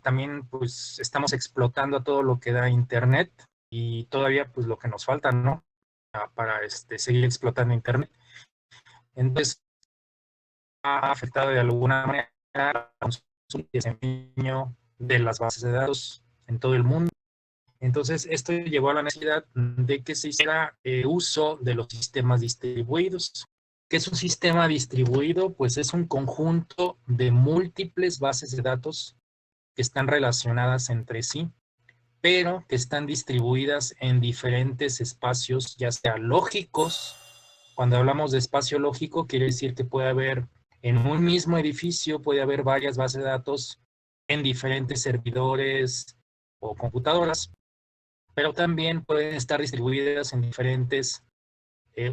también pues estamos explotando todo lo que da Internet y todavía pues lo que nos falta, ¿no? Para seguir explotando Internet. Entonces, ha afectado de alguna manera el desempeño de las bases de datos en todo el mundo. Entonces, esto llevó a la necesidad de que se hiciera uso de los sistemas distribuidos. ¿Qué es un sistema distribuido? Pues es un conjunto de múltiples bases de datos que están relacionadas entre sí, pero que están distribuidas en diferentes espacios, ya sea lógicos. Cuando hablamos de espacio lógico, quiere decir que puede haber en un mismo edificio, puede haber varias bases de datos en diferentes servidores o computadoras, pero también pueden estar distribuidas en diferentes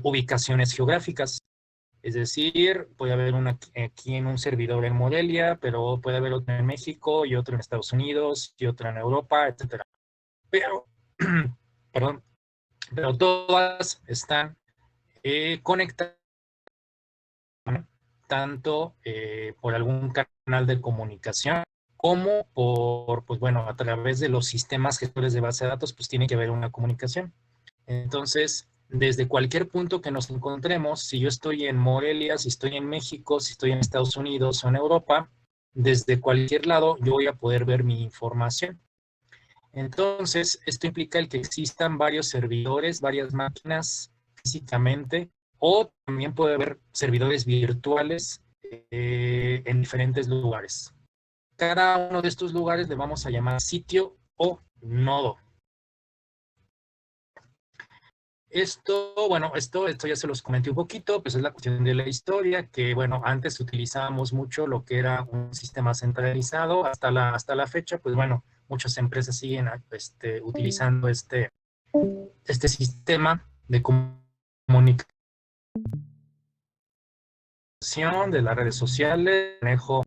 ubicaciones geográficas. Es decir, puede haber una aquí en un servidor en Morelia, pero puede haber otro en México y otro en Estados Unidos y otro en Europa, etcétera. Pero, perdón, pero todas están conectadas tanto por algún canal de comunicación como por, pues bueno, a través de los sistemas gestores de base de datos, pues tiene que haber una comunicación. Entonces, desde cualquier punto que nos encontremos, si yo estoy en Morelia, si estoy en México, si estoy en Estados Unidos o en Europa, desde cualquier lado yo voy a poder ver mi información. Entonces, esto implica el que existan varios servidores, varias máquinas físicamente, o también puede haber servidores virtuales en diferentes lugares. Cada uno de estos lugares le vamos a llamar sitio o nodo. Bueno, esto ya se los comenté un poquito, pues es la cuestión de la historia, que bueno, antes utilizábamos mucho lo que era un sistema centralizado, hasta la fecha, pues bueno, muchas empresas siguen utilizando este sistema de comunicación de las redes sociales, manejo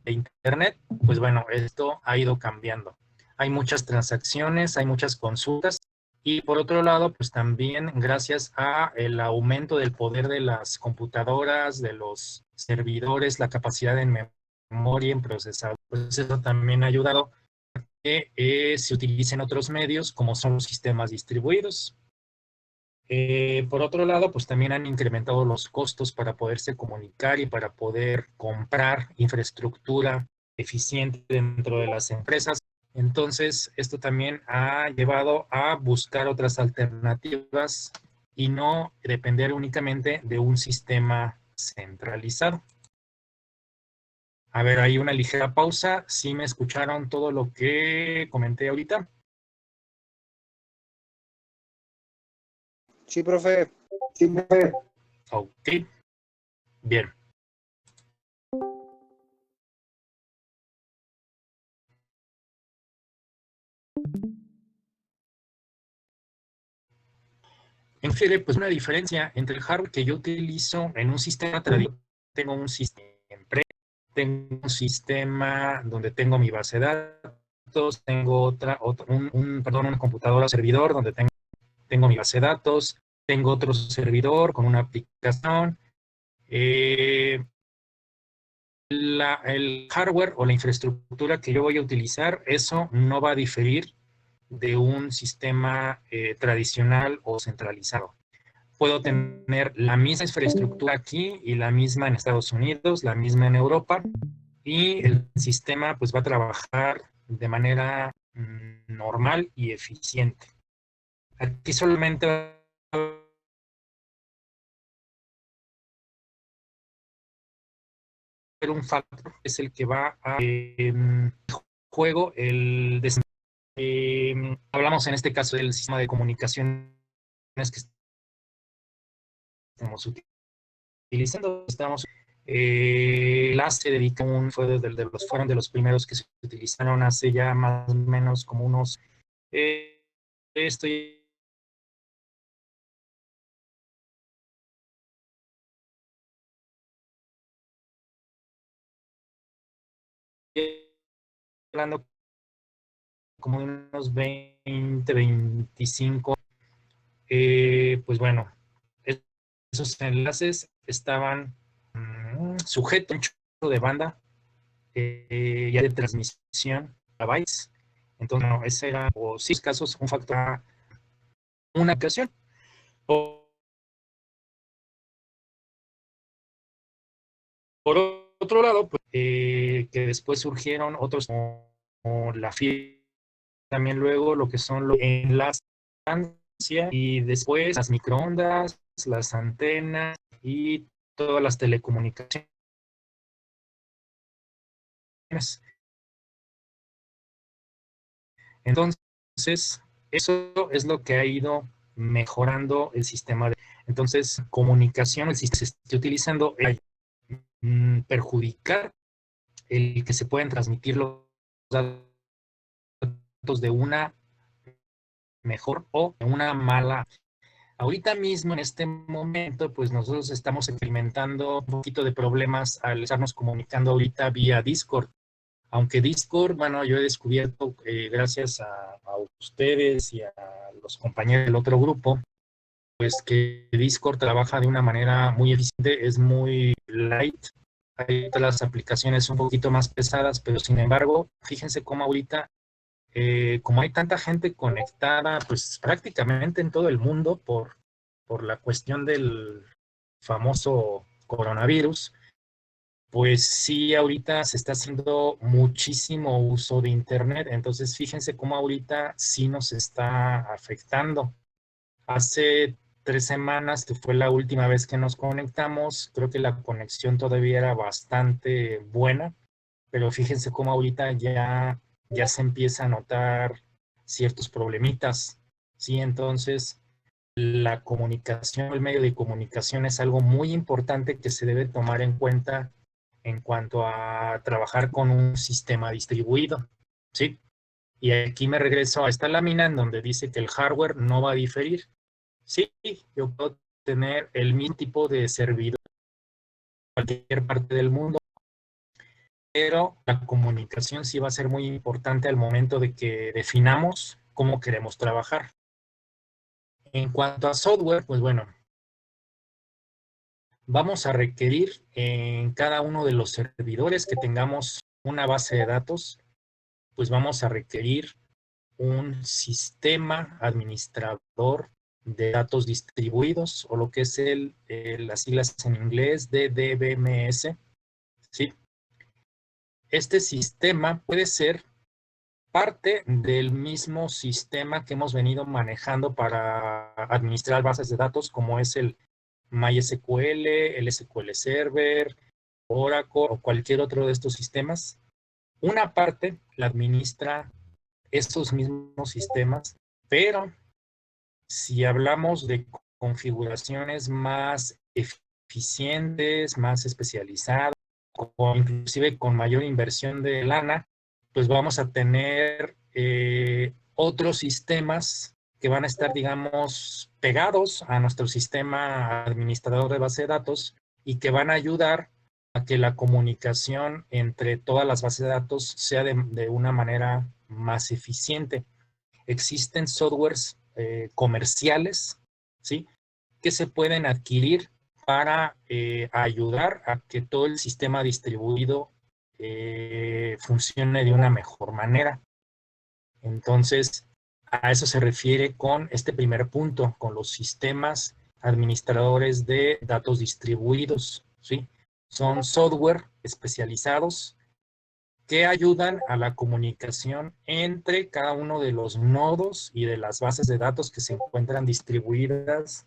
de Internet, pues bueno, esto ha ido cambiando. Hay muchas transacciones, hay muchas consultas, y por otro lado, pues también gracias a el aumento del poder de las computadoras, de los servidores, la capacidad en memoria, en procesador, pues eso también ha ayudado a que se utilicen otros medios como son los sistemas distribuidos. Por otro lado, pues también han incrementado los costos para poderse comunicar y para poder comprar infraestructura eficiente dentro de las empresas. Entonces, esto también ha llevado a buscar otras alternativas y no depender únicamente de un sistema centralizado. A ver, hay una ligera pausa. ¿Sí me escucharon todo lo que comenté ahorita? Sí, profe. Ok, bien. Infiere pues una diferencia entre el hardware que yo utilizo en un sistema tradicional. Tengo un sistema tengo un sistema donde tengo mi base de datos, tengo una computadora servidor donde tengo mi base de datos, tengo otro servidor con una aplicación. El hardware o la infraestructura que yo voy a utilizar, eso no va a diferir de un sistema tradicional o centralizado. Puedo tener la misma infraestructura aquí y la misma en Estados Unidos, la misma en Europa, y el sistema pues va a trabajar de manera normal y eficiente. Aquí solamente va a haber un factor, que es el que va a juego el desempeño. Hablamos en este caso del sistema de comunicaciones que estamos utilizando. LAS se dedica fueron de los primeros que se utilizaron hace ya más o menos como unos estoy hablando como de unos 20, 25, pues bueno, esos enlaces estaban sujetos a un chorro de banda ya de transmisión a bytes. Entonces, no, ese era, o sí, casos, un factor, una aplicación. Por otro lado, pues, que después surgieron otros como la fibra, también luego lo que son los enlaces y después las microondas, las antenas y todas las telecomunicaciones. Entonces, eso es lo que ha ido mejorando el sistema. Entonces, comunicación, el sistema que se está utilizando es perjudicar el que se pueden transmitir los datos de una mejor o de una mala. Ahorita mismo, en este momento, pues nosotros estamos experimentando un poquito de problemas al estarnos comunicando ahorita vía Discord. Aunque Discord, bueno, yo he descubierto, gracias a ustedes y a los compañeros del otro grupo, pues que Discord trabaja de una manera muy eficiente, es muy light. Hay otras aplicaciones un poquito más pesadas, pero sin embargo, fíjense cómo ahorita, como hay tanta gente conectada, pues prácticamente en todo el mundo por la cuestión del famoso coronavirus, pues sí, ahorita se está haciendo muchísimo uso de Internet, entonces fíjense cómo ahorita sí nos está afectando. Hace 3 semanas, que fue la última vez que nos conectamos, creo que la conexión todavía era bastante buena, pero fíjense cómo ahorita ya se empieza a notar ciertos problemitas, ¿sí? Entonces, la comunicación, el medio de comunicación es algo muy importante que se debe tomar en cuenta en cuanto a trabajar con un sistema distribuido, ¿sí? Y aquí me regreso a esta lámina en donde dice que el hardware no va a diferir. Sí, yo puedo tener el mismo tipo de servidor en cualquier parte del mundo, pero la comunicación sí va a ser muy importante al momento de que definamos cómo queremos trabajar. En cuanto a software, pues bueno, vamos a requerir en cada uno de los servidores que tengamos una base de datos, pues vamos a requerir un sistema administrador de datos distribuidos, o lo que es las siglas en inglés de DBMS, ¿sí? Este sistema puede ser parte del mismo sistema que hemos venido manejando para administrar bases de datos, como es el MySQL, el SQL Server, Oracle o cualquier otro de estos sistemas. Una parte la administra estos mismos sistemas, pero si hablamos de configuraciones más eficientes, más especializadas, o inclusive con mayor inversión de lana, pues vamos a tener otros sistemas que van a estar, digamos, pegados a nuestro sistema administrador de base de datos y que van a ayudar a que la comunicación entre todas las bases de datos sea de una manera más eficiente. Existen softwares comerciales, ¿sí?, que se pueden adquirir para ayudar a que todo el sistema distribuido funcione de una mejor manera. Entonces, a eso se refiere con este primer punto, con los sistemas administradores de datos distribuidos, ¿sí? Son software especializados que ayudan a la comunicación entre cada uno de los nodos y de las bases de datos que se encuentran distribuidas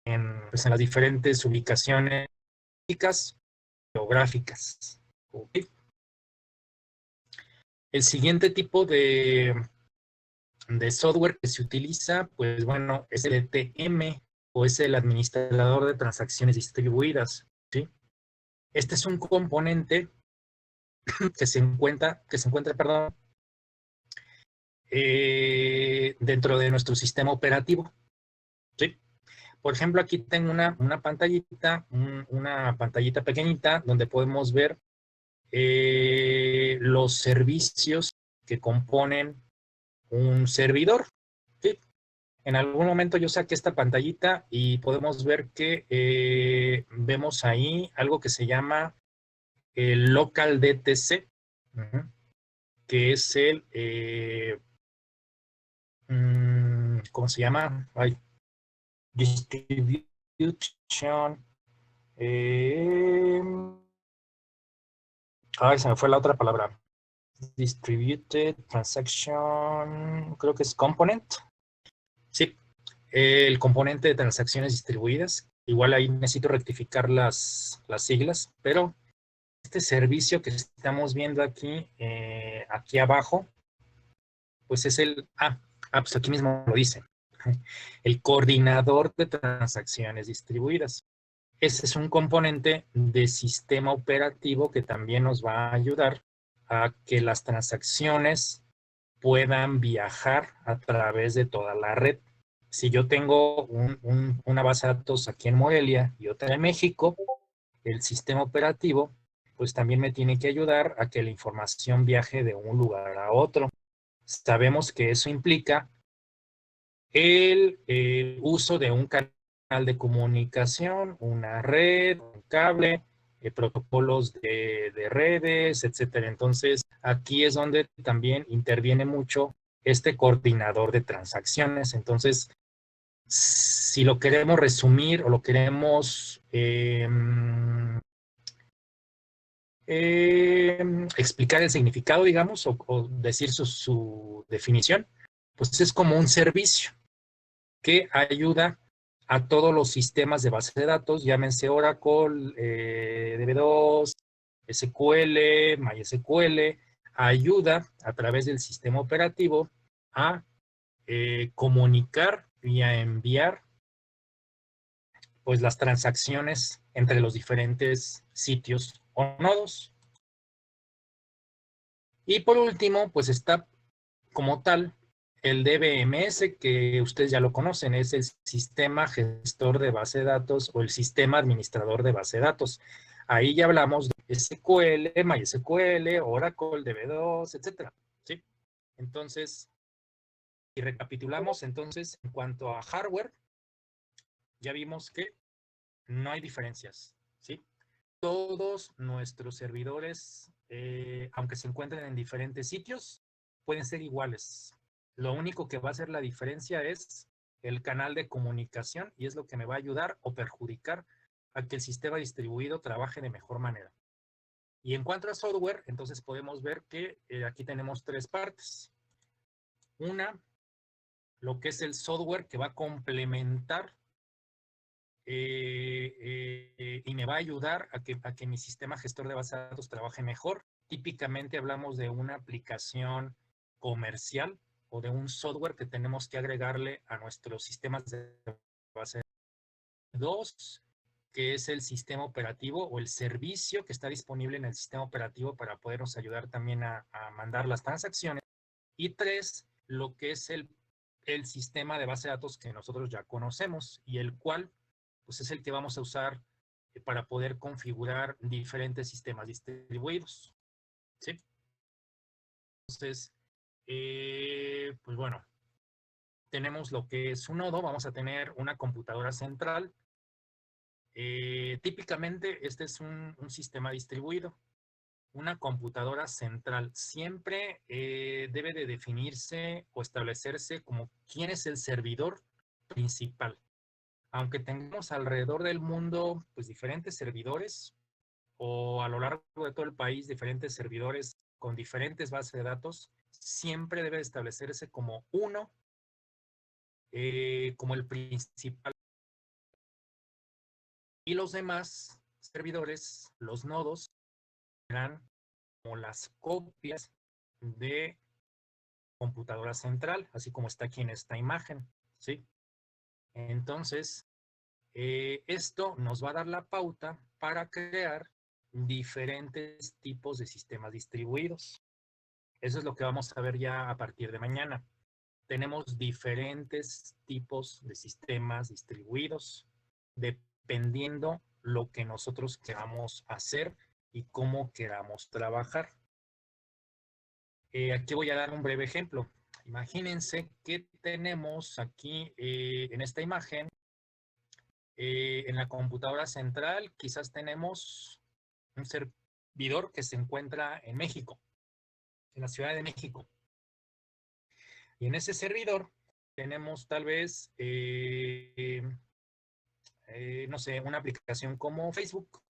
pues, en las diferentes ubicaciones geográficas. ¿Okay? El siguiente tipo de software que se utiliza, pues bueno, es el ETM, o es el administrador de transacciones distribuidas, ¿sí? Este es un componente que se encuentra, perdón, dentro de nuestro sistema operativo, ¿sí? Por ejemplo, aquí tengo una pantallita, una pantallita pequeñita donde podemos ver los servicios que componen un servidor, ¿sí? En algún momento yo saqué esta pantallita y podemos ver que vemos ahí algo que se llama el local DTC, que es el, ¿cómo se llama? Distribution. Se me fue la otra palabra. Distributed Transaction, creo que es Component. Sí, el componente de transacciones distribuidas. Igual ahí necesito rectificar las siglas, pero este servicio que estamos viendo aquí, aquí abajo, pues es pues aquí mismo lo dice, el coordinador de transacciones distribuidas. Ese es un componente de sistema operativo que también nos va a ayudar a que las transacciones puedan viajar a través de toda la red. Si yo tengo una base de datos aquí en Morelia y otra en México, el sistema operativo pues también me tiene que ayudar a que la información viaje de un lugar a otro. Sabemos que eso implica el uso de un canal de comunicación, una red, un cable, protocolos de redes, etcétera. Entonces, aquí es donde también interviene mucho este coordinador de transacciones. Entonces, si lo queremos resumir o lo queremos explicar el significado, digamos, o decir su definición, pues es como un servicio que ayuda a todos los sistemas de base de datos, llámense Oracle, DB2, SQL, MySQL, ayuda a través del sistema operativo a comunicar y a enviar pues las transacciones entre los diferentes sitios o nodos. Y por último, pues está como tal el DBMS, que ustedes ya lo conocen, es el sistema gestor de base de datos o el sistema administrador de base de datos. Ahí ya hablamos de SQL, MySQL, Oracle, DB2, etcétera, ¿sí? Entonces, y recapitulamos, entonces, en cuanto a hardware, ya vimos que no hay diferencias, ¿sí? Todos nuestros servidores, aunque se encuentren en diferentes sitios, pueden ser iguales. Lo único que va a hacer la diferencia es el canal de comunicación y es lo que me va a ayudar o perjudicar a que el sistema distribuido trabaje de mejor manera. Y en cuanto a software, entonces podemos ver que aquí tenemos tres partes. Una, lo que es el software que va a complementar y me va a ayudar a que mi sistema gestor de bases de datos trabaje mejor. Típicamente hablamos de una aplicación comercial o de un software que tenemos que agregarle a nuestros sistemas de base de datos. Dos, que es el sistema operativo o el servicio que está disponible en el sistema operativo para podernos ayudar también a mandar las transacciones. Y tres, lo que es el sistema de base de datos que nosotros ya conocemos y el cual pues es el que vamos a usar para poder configurar diferentes sistemas distribuidos, ¿sí? Entonces, pues bueno, tenemos lo que es un nodo, vamos a tener una computadora central. Típicamente este es un sistema distribuido. Una computadora central siempre debe de definirse o establecerse como quién es el servidor principal. Aunque tengamos alrededor del mundo pues diferentes servidores o a lo largo de todo el país diferentes servidores con diferentes bases de datos, siempre debe establecerse como uno, como el principal. Y los demás servidores, los nodos, serán como las copias de computadora central, así como está aquí en esta imagen, ¿sí? Entonces, esto nos va a dar la pauta para crear diferentes tipos de sistemas distribuidos. Eso es lo que vamos a ver ya a partir de mañana. Tenemos diferentes tipos de sistemas distribuidos dependiendo lo que nosotros queramos hacer y cómo queramos trabajar. Aquí voy a dar un breve ejemplo. Imagínense que tenemos aquí en esta imagen, en la computadora central, quizás tenemos un servidor servidor que se encuentra en México, en la Ciudad de México. Y en ese servidor tenemos tal vez, no sé, una aplicación como Facebook.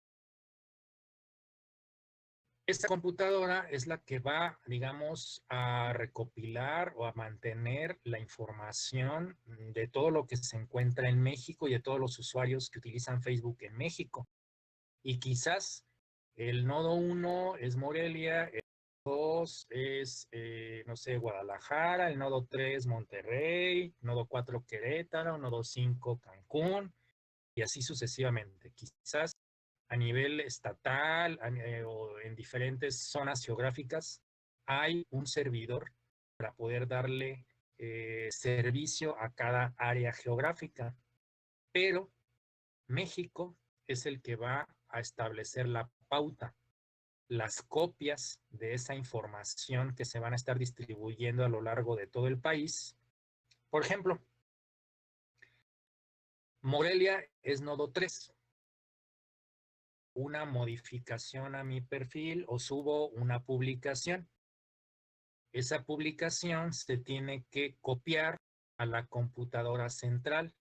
Esta computadora es la que va, digamos, a recopilar o a mantener la información de todo lo que se encuentra en México y de todos los usuarios que utilizan Facebook en México. Y quizás el nodo 1 es Morelia, el 2 es, no sé, Guadalajara, el nodo 3 Monterrey, nodo 4 Querétaro, nodo 5 Cancún, y así sucesivamente. Quizás a nivel estatal o en diferentes zonas geográficas hay un servidor para poder darle servicio a cada área geográfica, pero México es el que va a establecer la pauta, las copias de esa información que se van a estar distribuyendo a lo largo de todo el país. Por ejemplo, Morelia es nodo 3. Una modificación a mi perfil o subo una publicación. Esa publicación se tiene que copiar a la computadora central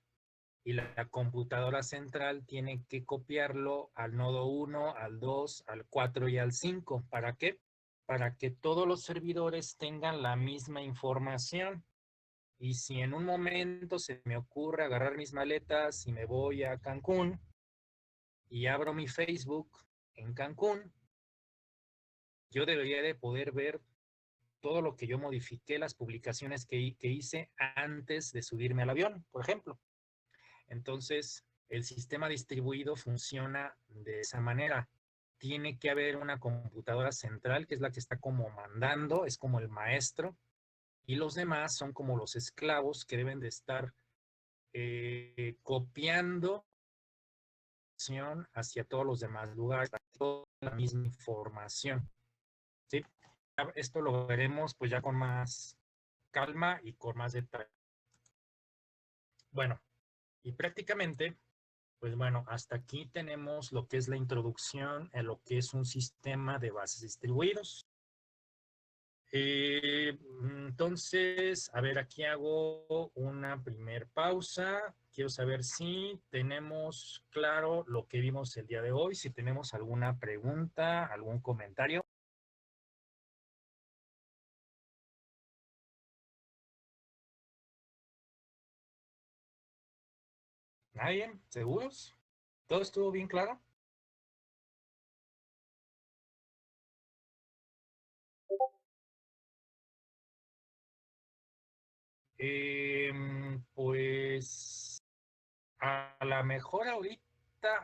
y la computadora central tiene que copiarlo al nodo 1, al 2, al 4 y al 5. ¿Para qué? Para que todos los servidores tengan la misma información. Y si en un momento se me ocurre agarrar mis maletas y me voy a Cancún y abro mi Facebook en Cancún, yo debería de poder ver todo lo que yo modifiqué, las publicaciones que hice antes de subirme al avión, por ejemplo. Entonces, el sistema distribuido funciona de esa manera. Tiene que haber una computadora central que es la que está como mandando, es como el maestro, y los demás son como los esclavos que deben de estar copiando hacia todos los demás lugares, toda la misma información. ¿Sí? Esto lo veremos pues ya con más calma y con más detalle. Bueno, y prácticamente, pues bueno, hasta aquí tenemos lo que es la introducción a lo que es un sistema de bases distribuidos. Entonces, a ver, aquí hago una primer pausa. Quiero saber si tenemos claro lo que vimos el día de hoy, si tenemos alguna pregunta, algún comentario. ¿Nadie? ¿Seguros? ¿Todo estuvo bien claro? Pues a lo mejor ahorita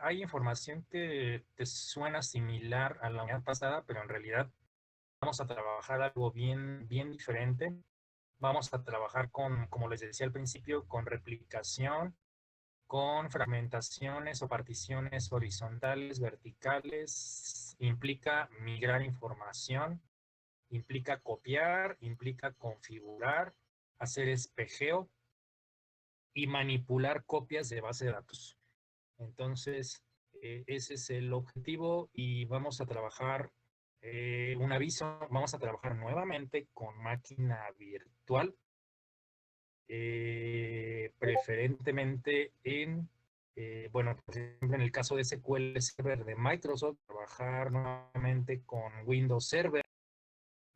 hay información que te suena similar a la unidad pasada, pero en realidad vamos a trabajar algo bien, bien diferente. Vamos a trabajar con, como les decía al principio, con replicación, con fragmentaciones o particiones horizontales, verticales. Implica migrar información, implica copiar, implica configurar, hacer espejeo y manipular copias de base de datos. Entonces, ese es el objetivo y vamos a trabajar, un aviso, vamos a trabajar nuevamente con máquina virtual, preferentemente en, bueno, por ejemplo, en el caso de SQL Server de Microsoft, trabajar nuevamente con Windows Server.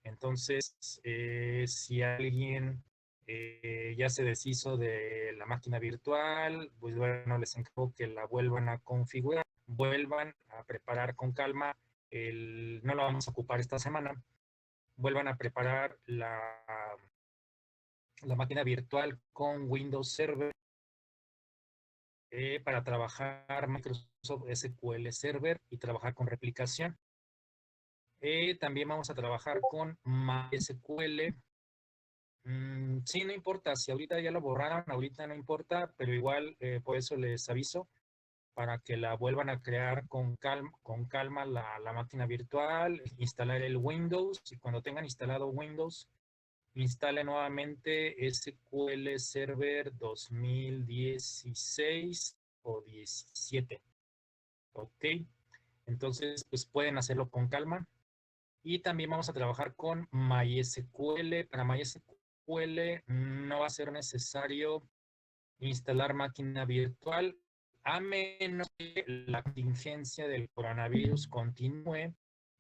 Entonces, si alguien ya se deshizo de la máquina virtual, pues bueno, les encargo que la vuelvan a configurar, vuelvan a preparar con calma, no la vamos a ocupar esta semana, vuelvan a preparar la máquina virtual con Windows Server para trabajar Microsoft SQL Server y trabajar con replicación. También vamos a trabajar con MySQL. Sí, no importa, si ahorita ya lo borraron, ahorita no importa, pero igual por eso les aviso para que la vuelvan a crear con calma la máquina virtual, instalar el Windows y cuando tengan instalado Windows, instale nuevamente SQL Server 2016 o 17. Ok, Entonces, pues pueden hacerlo con calma. Y también vamos a trabajar con MySQL. Para MySQL no va a ser necesario instalar máquina virtual, a menos que la contingencia del coronavirus continúe.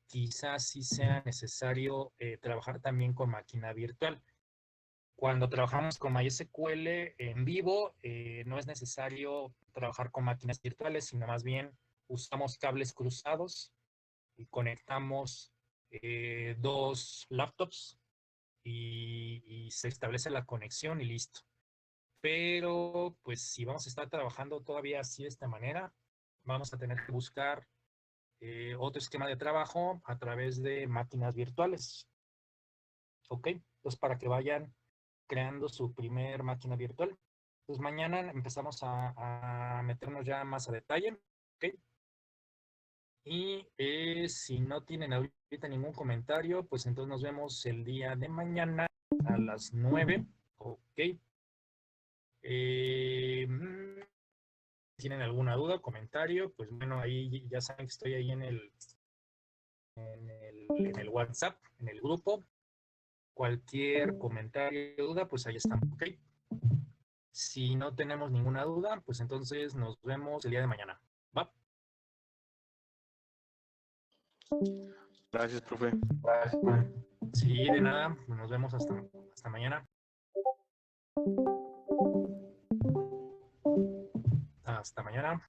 Quizás sí sea necesario trabajar también con máquina virtual. Cuando trabajamos con MySQL en vivo, no es necesario trabajar con máquinas virtuales, sino más bien usamos cables cruzados y conectamos dos laptops y se establece la conexión y listo. Pero pues si vamos a estar trabajando todavía así de esta manera, vamos a tener que buscar otro esquema de trabajo a través de máquinas virtuales. ¿Ok? Entonces para que vayan creando su primer máquina virtual. Pues mañana empezamos a meternos ya más a detalle. ¿Ok? Y si no tienen ahorita ningún comentario, pues entonces nos vemos el día de mañana a las 9. Ok. ¿Tienen alguna duda, comentario? Pues bueno, ahí ya saben que estoy ahí en el WhatsApp, en el grupo. Cualquier comentario, duda, pues ahí estamos. Ok. Si no tenemos ninguna duda, pues entonces nos vemos el día de mañana. ¿Va? Gracias, profe. Sí, de nada. Nos vemos hasta mañana. Hasta mañana.